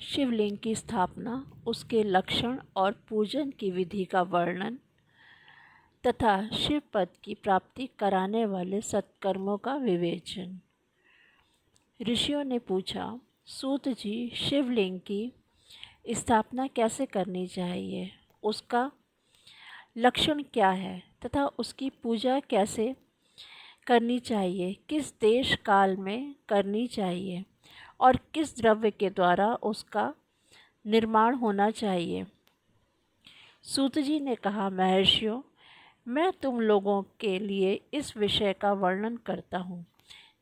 शिवलिंग की स्थापना, उसके लक्षण और पूजन की विधि का वर्णन तथा शिव पद की प्राप्ति कराने वाले सत्कर्मों का विवेचन। ऋषियों ने पूछा, सूत जी, शिवलिंग की स्थापना कैसे करनी चाहिए, उसका लक्षण क्या है तथा उसकी पूजा कैसे करनी चाहिए, किस देश काल में करनी चाहिए और किस द्रव्य के द्वारा उसका निर्माण होना चाहिए। सूत जी ने कहा, महर्षियों, मैं तुम लोगों के लिए इस विषय का वर्णन करता हूँ।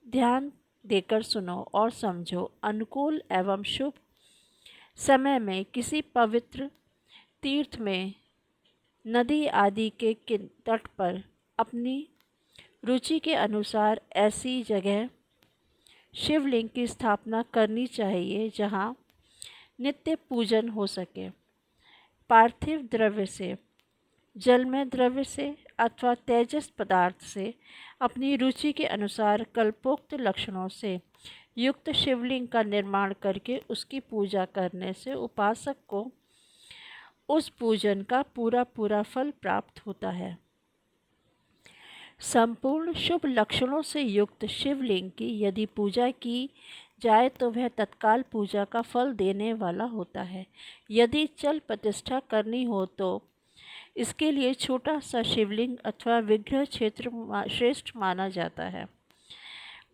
ध्यान देकर सुनो और समझो। अनुकूल एवं शुभ समय में किसी पवित्र तीर्थ में, नदी आदि के तट पर अपनी रुचि के अनुसार ऐसी जगह शिवलिंग की स्थापना करनी चाहिए जहाँ नित्य पूजन हो सके। पार्थिव द्रव्य से, जलमय द्रव्य से अथवा तेजस पदार्थ से अपनी रुचि के अनुसार कल्पोक्त लक्षणों से युक्त शिवलिंग का निर्माण करके उसकी पूजा करने से उपासक को उस पूजन का पूरा फल प्राप्त होता है। संपूर्ण शुभ लक्षणों से युक्त शिवलिंग की यदि पूजा की जाए तो वह तत्काल पूजा का फल देने वाला होता है। यदि चल प्रतिष्ठा करनी हो तो इसके लिए छोटा सा शिवलिंग अथवा विग्रह क्षेत्र श्रेष्ठ माना जाता है,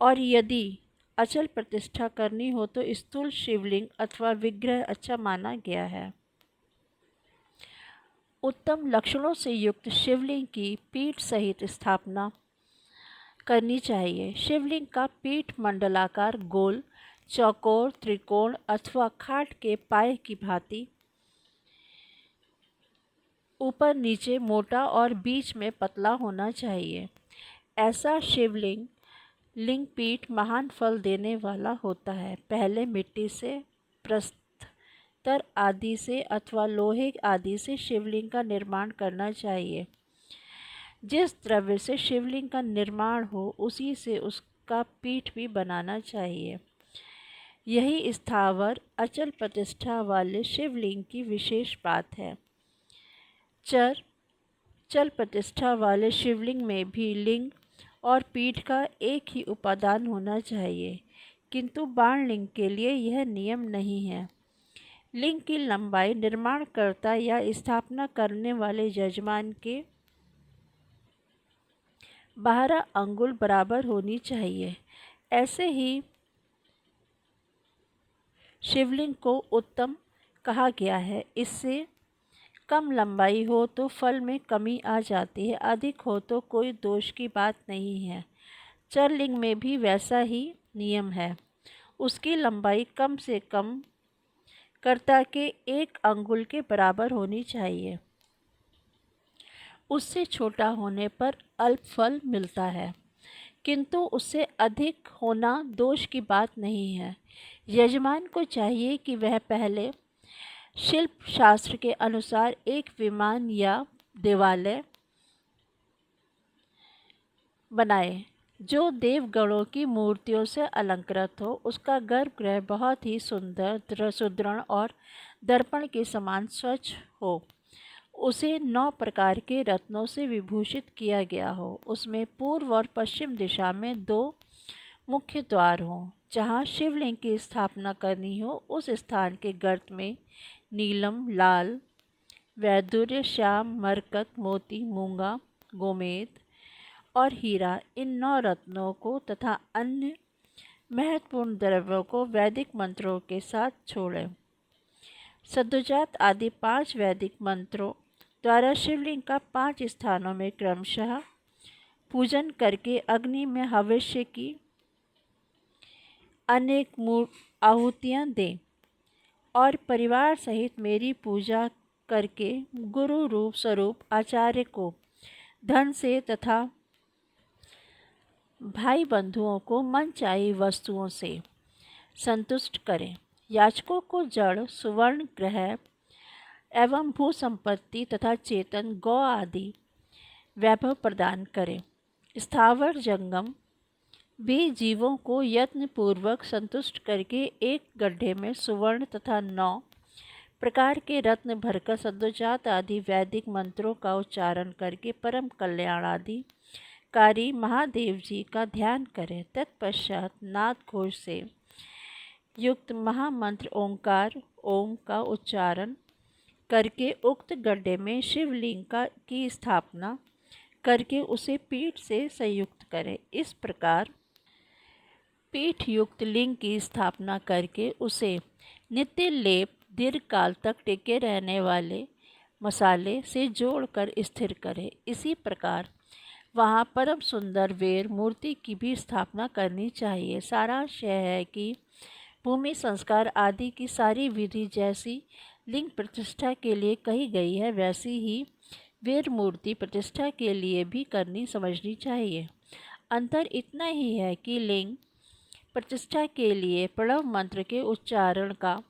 और यदि अचल प्रतिष्ठा करनी हो तो स्थूल शिवलिंग अथवा विग्रह अच्छा माना गया है। उत्तम लक्षणों से युक्त शिवलिंग की पीठ सहित स्थापना करनी चाहिए। शिवलिंग का पीठ मंडलाकार, गोल, चौकोर, त्रिकोण अथवा खाट के पाए की भांति ऊपर नीचे मोटा और बीच में पतला होना चाहिए। ऐसा शिवलिंग लिंग पीठ महान फल देने वाला होता है। पहले मिट्टी से, प्रस्तर आदि से अथवा लोहे आदि से शिवलिंग का निर्माण करना चाहिए। जिस द्रव्य से शिवलिंग का निर्माण हो उसी से उसका पीठ भी बनाना चाहिए। यही स्थावर अचल प्रतिष्ठा वाले शिवलिंग की विशेष बात है। चल प्रतिष्ठा वाले शिवलिंग में भी लिंग और पीठ का एक ही उपादान होना चाहिए, किंतु बाणलिंग के लिए यह नियम नहीं है। लिंग की लंबाई निर्माणकर्ता या स्थापना करने वाले यजमान के 12 अंगुल बराबर होनी चाहिए। ऐसे ही शिवलिंग को उत्तम कहा गया है। इससे कम लंबाई हो तो फल में कमी आ जाती है, अधिक हो तो कोई दोष की बात नहीं है। चरलिंग में भी वैसा ही नियम है। उसकी लंबाई कम से कम कर्ता के 1 अंगुल के बराबर होनी चाहिए। उससे छोटा होने पर अल्प फल मिलता है, किंतु उससे अधिक होना दोष की बात नहीं है। यजमान को चाहिए कि वह पहले शिल्प शास्त्र के अनुसार एक विमान या देवालय बनाए जो देवगणों की मूर्तियों से अलंकृत हो। उसका गर्भगृह बहुत ही सुंदर, सुदृढ़ और दर्पण के समान स्वच्छ हो। उसे 9 प्रकार के रत्नों से विभूषित किया गया हो। उसमें पूर्व और पश्चिम दिशा में 2 मुख्य द्वार हों। जहाँ शिवलिंग की स्थापना करनी हो उस स्थान के गर्त में नीलम, लाल, वैदुर्य, श्याम, मरकत, मोती, मूंगा, गोमेद और हीरा, इन 9 रत्नों को तथा अन्य महत्वपूर्ण द्रव्यों को वैदिक मंत्रों के साथ छोड़ें। सद्योजात आदि 5 वैदिक मंत्रों द्वारा शिवलिंग का 5 स्थानों में क्रमशः पूजन करके अग्नि में हविष्य की अनेक आहुतियाँ दें और परिवार सहित मेरी पूजा करके गुरु रूप स्वरूप आचार्य को धन से तथा भाई बंधुओं को मनचाही वस्तुओं से संतुष्ट करें। याचकों को जड़, सुवर्ण, ग्रह एवं भू संपत्ति तथा चेतन गौ आदि वैभव प्रदान करें। स्थावर जंगम भी जीवों को यत्न पूर्वक संतुष्ट करके एक गड्ढे में सुवर्ण तथा 9 प्रकार के रत्न भरकर सद्योजात आदि वैदिक मंत्रों का उच्चारण करके परम कल्याण आदि कारी महादेव जी का ध्यान करें। तत्पश्चात नाद घोष से युक्त महामंत्र ओंकार ओम का उच्चारण करके उक्त गड्ढे में शिवलिंग की स्थापना करके उसे पीठ से संयुक्त करें। इस प्रकार पीठ युक्त लिंग की स्थापना करके उसे नित्य लेप दीर्घ काल तक टिके रहने वाले मसाले से जोड़कर स्थिर करें। इसी प्रकार वहाँ परम सुंदर वेर मूर्ति की भी स्थापना करनी चाहिए। सारांश यह है कि भूमि संस्कार आदि की सारी विधि जैसी लिंग प्रतिष्ठा के लिए कही गई है, वैसी ही वीर मूर्ति प्रतिष्ठा के लिए भी करनी समझनी चाहिए। अंतर इतना ही है कि लिंग प्रतिष्ठा के लिए प्रणव मंत्र के उच्चारण का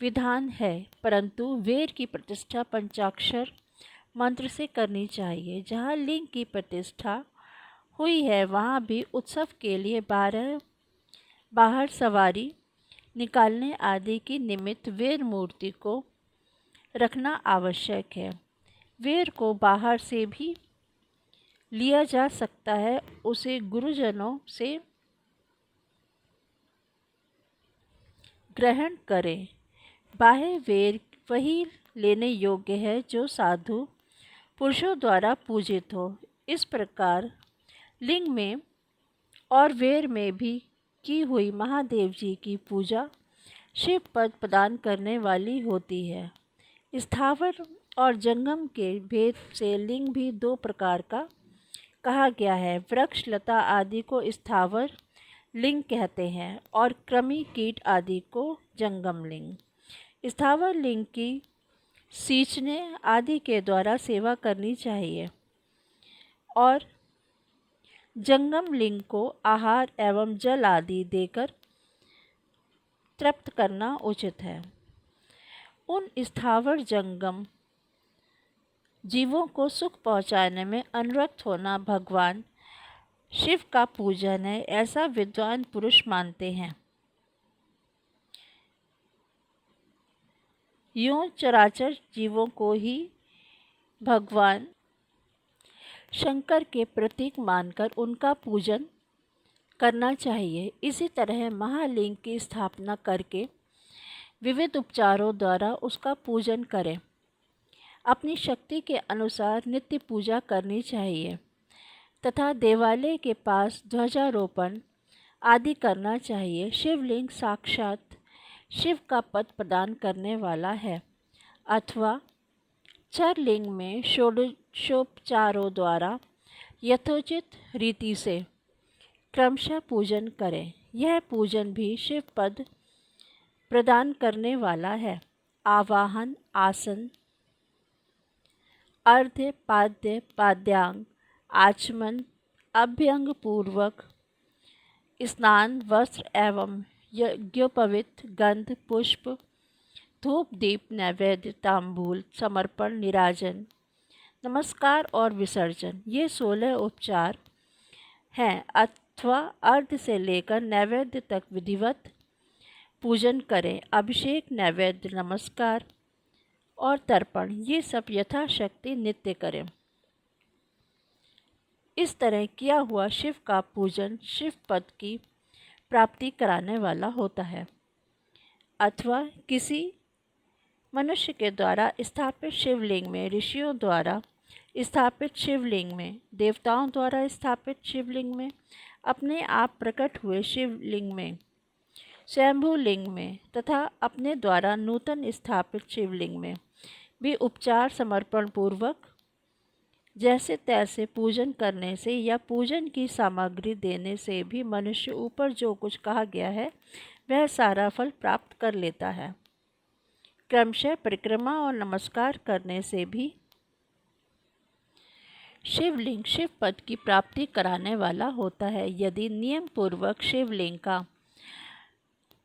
विधान है, परंतु वीर की प्रतिष्ठा पंचाक्षर मंत्र से करनी चाहिए। जहाँ लिंग की प्रतिष्ठा हुई है वहाँ भी उत्सव के लिए बाहर सवारी निकालने आदि की निमित्त वीर मूर्ति को रखना आवश्यक है। वीर को बाहर से भी लिया जा सकता है, उसे गुरुजनों से ग्रहण करें। बाह्य वीर वही लेने योग्य है जो साधु पुरुषों द्वारा पूजित हो। इस प्रकार लिंग में और वीर में भी की हुई महादेव जी की पूजा शिव पद प्रदान करने वाली होती है। स्थावर और जंगम के भेद से लिंग भी 2 प्रकार का कहा गया है। वृक्ष लता आदि को स्थावर लिंग कहते हैं और कृमि कीट आदि को जंगम लिंग। स्थावर लिंग की सींचने आदि के द्वारा सेवा करनी चाहिए और जंगम लिंग को आहार एवं जल आदि देकर तृप्त करना उचित है। उन स्थावर जंगम जीवों को सुख पहुँचाने में अनुरक्त होना भगवान शिव का पूजन है, ऐसा विद्वान पुरुष मानते हैं। यूं चराचर जीवों को ही भगवान शंकर के प्रतीक मानकर उनका पूजन करना चाहिए। इसी तरह महालिंग की स्थापना करके विविध उपचारों द्वारा उसका पूजन करें। अपनी शक्ति के अनुसार नित्य पूजा करनी चाहिए तथा देवालय के पास ध्वजारोपण आदि करना चाहिए। शिवलिंग साक्षात शिव का पद प्रदान करने वाला है अथवा चरलिंग में षोडशोपचारों द्वारा यथोचित रीति से क्रमशः पूजन करें। यह पूजन भी शिव पद प्रदान करने वाला है। आवाहन, आसन, अर्घ्य, पाद्य, पाद्यांग, आचमन, अभ्यंग पूर्वक स्नान, वस्त्र एवं यज्ञोपवीत, गंध, पुष्प, धूप, दीप, नैवेद्य, तांबूल, समर्पण, निराजन, नमस्कार और विसर्जन, ये 16 उपचार हैं अथवा अर्घ्य से लेकर नैवेद्य तक विधिवत पूजन करें। अभिषेक, नैवेद्य, नमस्कार और तर्पण, ये सब यथाशक्ति नित्य करें। इस तरह किया हुआ शिव का पूजन शिव पद की प्राप्ति कराने वाला होता है अथवा किसी मनुष्य के द्वारा स्थापित शिवलिंग में, ऋषियों द्वारा स्थापित शिवलिंग में, देवताओं द्वारा स्थापित शिवलिंग में, अपने आप प्रकट हुए शिवलिंग में, स्वयंभू लिंग में तथा अपने द्वारा नूतन स्थापित शिवलिंग में भी उपचार समर्पण पूर्वक जैसे तैसे पूजन करने से या पूजन की सामग्री देने से भी मनुष्य ऊपर जो कुछ कहा गया है वह सारा फल प्राप्त कर लेता है। क्रमशः परिक्रमा और नमस्कार करने से भी शिवलिंग शिव पद की प्राप्ति कराने वाला होता है। यदि नियम पूर्वक शिवलिंग का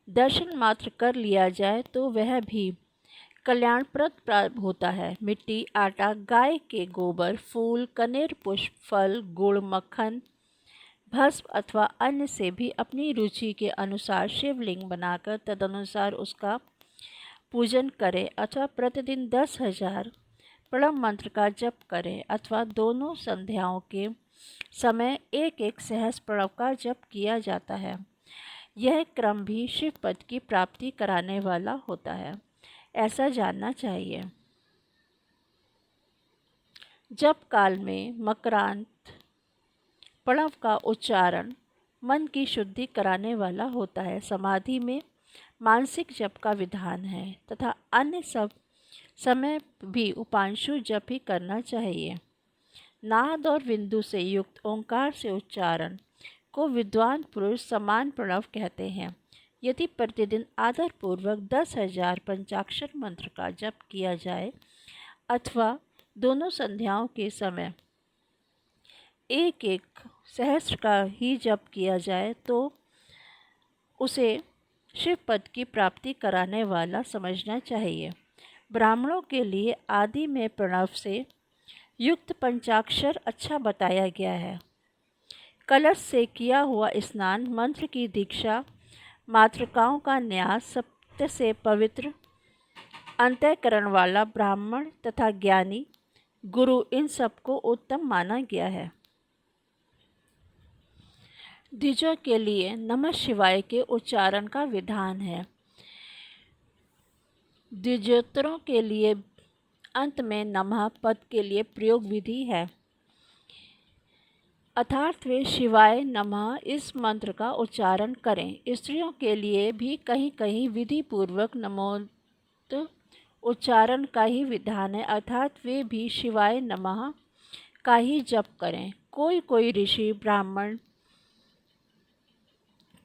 दर्शन मात्र कर लिया जाए तो वह भी कल्याणप्रद प्राप्त होता है। मिट्टी, आटा, गाय के गोबर, फूल, कनेर पुष्प, फल, गुड़, मक्खन, भस्म अथवा अन्य से भी अपनी रुचि के अनुसार शिवलिंग बनाकर तदनुसार उसका पूजन करें अथवा प्रतिदिन 10,000 प्रणव मंत्र का जप करें अथवा दोनों संध्याओं के समय एक एक सहस्र प्रणव का जप किया जाता है। यह क्रम भी शिव पद की प्राप्ति कराने वाला होता है, ऐसा जानना चाहिए। जप काल में मकरांत प्रणव का उच्चारण मन की शुद्धि कराने वाला होता है। समाधि में मानसिक जप का विधान है तथा अन्य सब समय भी उपांशु जप ही करना चाहिए। नाद और बिंदु से युक्त ओंकार से उच्चारण को विद्वान पुरुष समान प्रणव कहते हैं। यदि प्रतिदिन आदरपूर्वक 10,000 पंचाक्षर मंत्र का जप किया जाए अथवा दोनों संध्याओं के समय एक एक सहस्र का ही जप किया जाए तो उसे शिव पद की प्राप्ति कराने वाला समझना चाहिए। ब्राह्मणों के लिए आदि में प्रणव से युक्त पंचाक्षर अच्छा बताया गया है। कलश से किया हुआ स्नान, मंत्र की दीक्षा, मातृकाओं का न्यास, सत्य से पवित्र अंतःकरण वाला ब्राह्मण तथा ज्ञानी गुरु, इन सबको उत्तम माना गया है। द्विजों के लिए नमः शिवाय के उच्चारण का विधान है। द्विजोत्तरों के लिए अंत में नमः पद के लिए प्रयोग विधि है, अर्थात वे शिवाय नमः इस मंत्र का उच्चारण करें। स्त्रियों के लिए भी कहीं कहीं विधि पूर्वक नमोत उच्चारण का ही विधान है, अर्थात वे भी शिवाय नमः का ही जप करें। कोई कोई ऋषि ब्राह्मण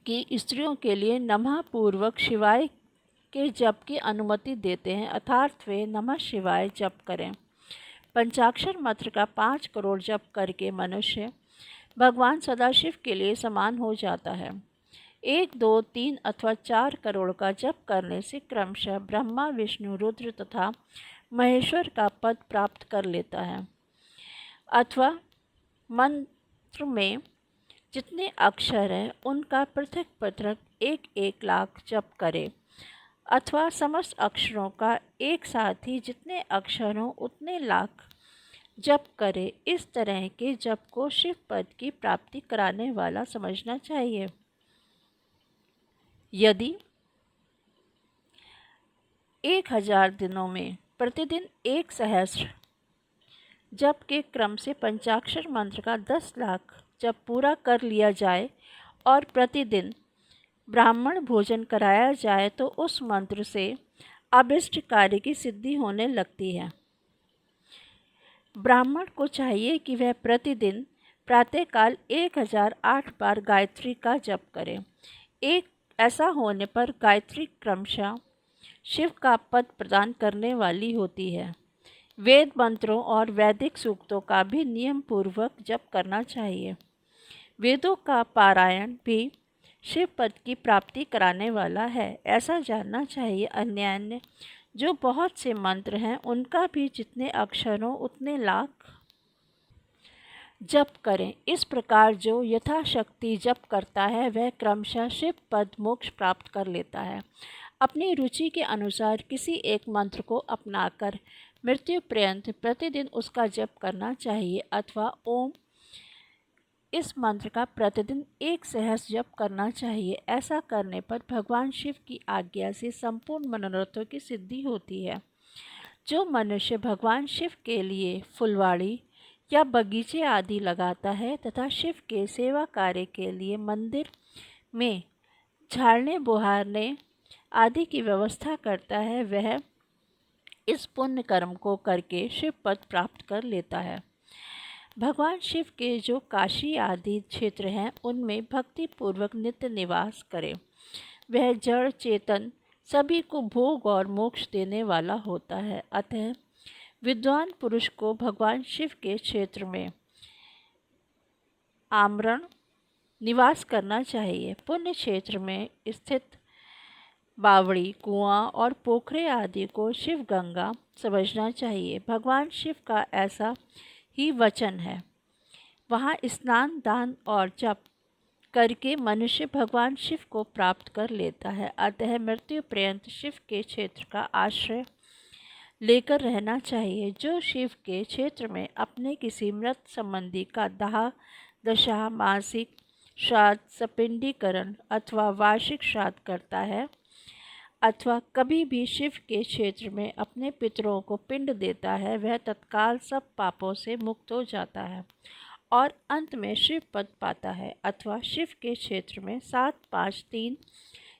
की स्त्रियों के लिए नमः पूर्वक शिवाय के जप की अनुमति देते हैं, अर्थात वे नमः शिवाय जप करें। पंचाक्षर मंत्र का 5 करोड़ जप करके मनुष्य भगवान सदाशिव के लिए समान हो जाता है। 1, 2, 3 अथवा 4 करोड़ का जप करने से क्रमशः ब्रह्मा, विष्णु, रुद्र तथा महेश्वर का पद प्राप्त कर लेता है। अथवा मंत्र में जितने अक्षर हैं उनका पृथक पृथक 1-1 लाख जप करे अथवा समस्त अक्षरों का एक साथ ही जितने अक्षर हों उतने लाख जप करे। इस तरह के जप को शिव पद की प्राप्ति कराने वाला समझना चाहिए। यदि 1000 दिनों में प्रतिदिन 1 सहस्र जप के क्रम से पंचाक्षर मंत्र का 10 लाख जप पूरा कर लिया जाए और प्रतिदिन ब्राह्मण भोजन कराया जाए तो उस मंत्र से अभिष्ट कार्य की सिद्धि होने लगती है। ब्राह्मण को चाहिए कि वह प्रतिदिन प्रातःकाल 1008 बार गायत्री का जप करे। ऐसा होने पर गायत्री क्रमशः शिव का पद प्रदान करने वाली होती है। वेद मंत्रों और वैदिक सूक्तों का भी नियम पूर्वक जप करना चाहिए। वेदों का पारायण भी शिव पद की प्राप्ति कराने वाला है, ऐसा जानना चाहिए। अन्य जो बहुत से मंत्र हैं उनका भी जितने अक्षर हों उतने लाख जप करें। इस प्रकार जो यथाशक्ति जप करता है वह क्रमशः शिव पद मोक्ष प्राप्त कर लेता है। अपनी रुचि के अनुसार किसी एक मंत्र को अपनाकर मृत्यु पर्यंत प्रतिदिन उसका जप करना चाहिए अथवा ओम इस मंत्र का प्रतिदिन 1 सहस्र जप करना चाहिए। ऐसा करने पर भगवान शिव की आज्ञा से संपूर्ण मनोरथों की सिद्धि होती है। जो मनुष्य भगवान शिव के लिए फुलवाड़ी या बगीचे आदि लगाता है तथा शिव के सेवा कार्य के लिए मंदिर में झाड़ने बुहारने आदि की व्यवस्था करता है, वह इस पुण्य कर्म को करके शिव पद प्राप्त कर लेता है। भगवान शिव के जो काशी आदि क्षेत्र हैं उनमें भक्ति पूर्वक नित्य निवास करें। वह जड़ चेतन सभी को भोग और मोक्ष देने वाला होता है। अतः विद्वान पुरुष को भगवान शिव के क्षेत्र में आमरण निवास करना चाहिए। पुण्य क्षेत्र में स्थित बावड़ी, कुआं और पोखरे आदि को शिव गंगा समझना चाहिए। भगवान शिव का ऐसा ही वचन है। वहाँ स्नान, दान और जप करके मनुष्य भगवान शिव को प्राप्त कर लेता है। अतः मृत्यु पर्यंत शिव के क्षेत्र का आश्रय लेकर रहना चाहिए। जो शिव के क्षेत्र में अपने किसी मृत संबंधी का दाह दशा, मासिक श्राद्ध, सपिंडीकरण अथवा वार्षिक श्राद्ध करता है अथवा कभी भी शिव के क्षेत्र में अपने पितरों को पिंड देता है, वह तत्काल सब पापों से मुक्त हो जाता है और अंत में शिव पद पाता है। अथवा शिव के क्षेत्र में 7, 5, 3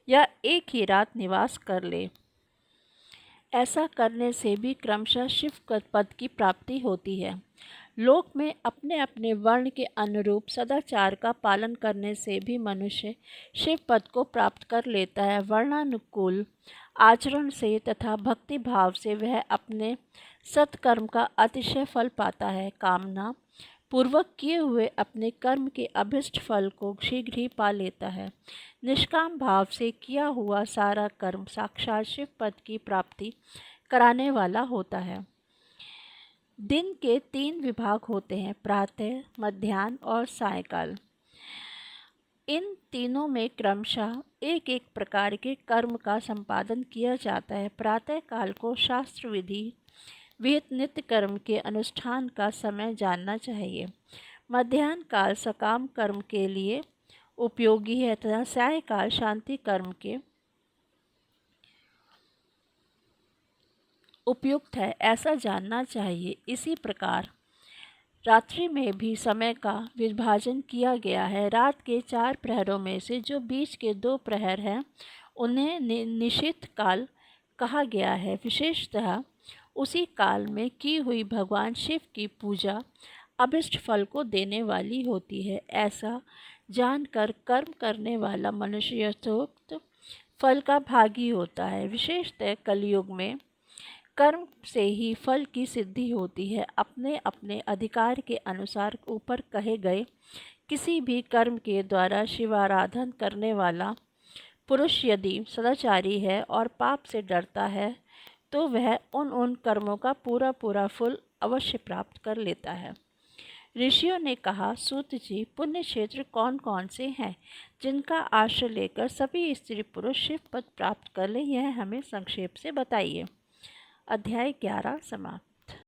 या एक ही रात निवास कर ले। ऐसा करने से भी क्रमशः शिव पद की प्राप्ति होती है। लोक में अपने अपने वर्ण के अनुरूप सदाचार का पालन करने से भी मनुष्य शिव पद को प्राप्त कर लेता है। वर्णानुकूल आचरण से तथा भक्ति भाव से वह अपने सत्कर्म का अतिशय फल पाता है। कामना पूर्वक किए हुए अपने कर्म के अभिष्ट फल को शीघ्र ही पा लेता है। निष्काम भाव से किया हुआ सारा कर्म साक्षात शिव पद की प्राप्ति कराने वाला होता है। दिन के 3 विभाग होते हैं, प्रातः, मध्याह्न और सायंकाल। इन तीनों में क्रमशः एक एक प्रकार के कर्म का संपादन किया जाता है। प्रातः काल को शास्त्र विधि विहित नित्य कर्म के अनुष्ठान का समय जानना चाहिए। मध्याह्न काल सकाम कर्म के लिए उपयोगी है तथा सायंकाल शांति कर्म के उपयुक्त है, ऐसा जानना चाहिए। इसी प्रकार रात्रि में भी समय का विभाजन किया गया है। रात के 4 प्रहरों में से जो बीच के 2 प्रहर हैं उन्हें निशित काल कहा गया है। विशेषतः उसी काल में की हुई भगवान शिव की पूजा अभिष्ट फल को देने वाली होती है। ऐसा जानकर कर्म करने वाला मनुष्य यथोक्त फल का भागी होता है। विशेषतः कलयुग में कर्म से ही फल की सिद्धि होती है। अपने अपने अधिकार के अनुसार ऊपर कहे गए किसी भी कर्म के द्वारा शिवाराधन करने वाला पुरुष यदि सदाचारी है और पाप से डरता है तो वह उन कर्मों का पूरा पूरा फल अवश्य प्राप्त कर लेता है। ऋषियों ने कहा, सूत जी, पुण्य क्षेत्र कौन कौन से हैं जिनका आश्रय लेकर सभी स्त्री पुरुष शिव पद प्राप्त कर लें, यह हमें संक्षेप से बताइए। अध्याय 11 समाप्त।